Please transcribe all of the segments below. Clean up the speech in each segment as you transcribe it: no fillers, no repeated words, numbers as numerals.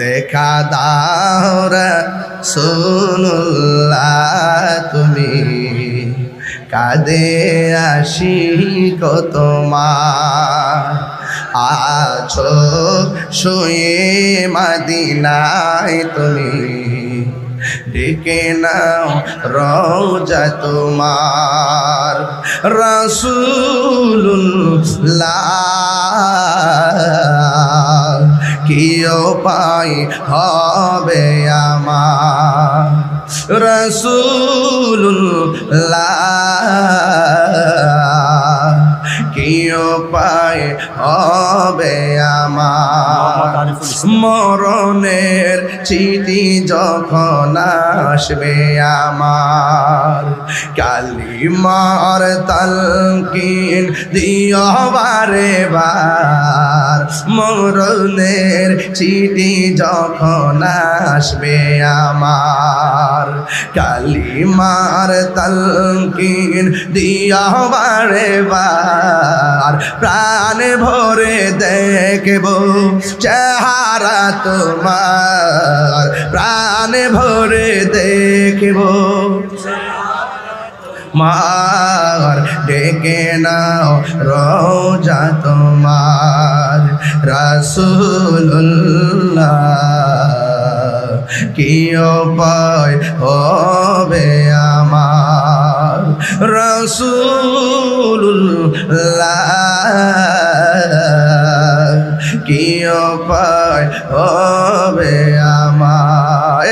দেখা দাও রাসূলুল্লাহ তুমি কাঁদে আশিক তোমার আছো শুয়ে মদিনায় তুমি ডেকে নাও রওজা তোমার রাসূলুল্লাহ কি উপায় হবে আমার রাসূলুল্লাহ কি উপায় হবে আমার মরণের চিঠি যখন আসবে আমার কালিমার তালকিন দিও বারে বার মরণের চিঠি যখন আসবে আমার কালিমার তালকিন দিও বারে বার প্রাণ ভরে দেখব চেহারা তোমার প্রাণ ভরে দেখব মার ডেকে নাও রওজা তোমার রাসূলুল্লাহ কি উপায় হবে আমার রাসূলুল্লাহ কি উপায় হবে আমার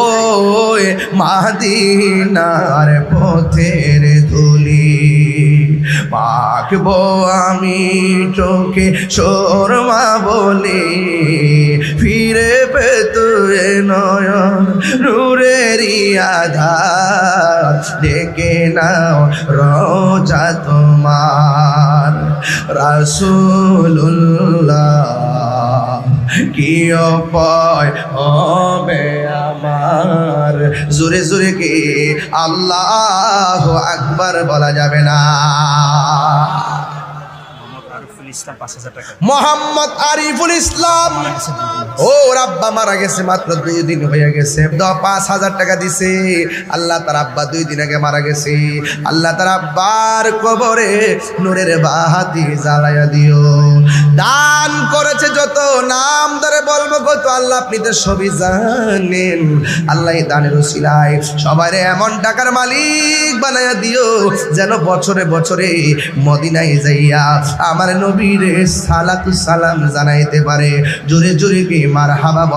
ওই মদিনার পথের ধুলি পাকবো আমি চোখে শর্মা বলি ফিরে পেতো এ নয়ন নূরেরই আধার ডেকে নাও রওজা তোমার রাসূলুল্লাহ কি উপায় হবে আমার জোরে জোরে কি আল্লাহু আকবার বলা যাবে না মোহাম্মদ আরিফুল ইসলাম ও আব্বা মারা গেছে মাত্র 2 দিন হয়ে গেছে 5,000 টাকা দিছে আল্লাহ তার আব্বা 2 দিন আগে মারা গেছে আল্লাহ তার আব্বার কবরে নূরের বাতি জ্বালায়া দিও দান করেছে যত নাম ধরে বলবো কত আল্লাহ আপনি তো সবই জানেন আল্লাহ এই দানের উসিলায় সবারে এমন টাকার মালিক বানায়া দিও যেন বছরে বছরে মদিনায় যাইয়া আমার নবীর সালাতু সালাম জানাইতে পারে জোরে জোরে কি মারহাবা।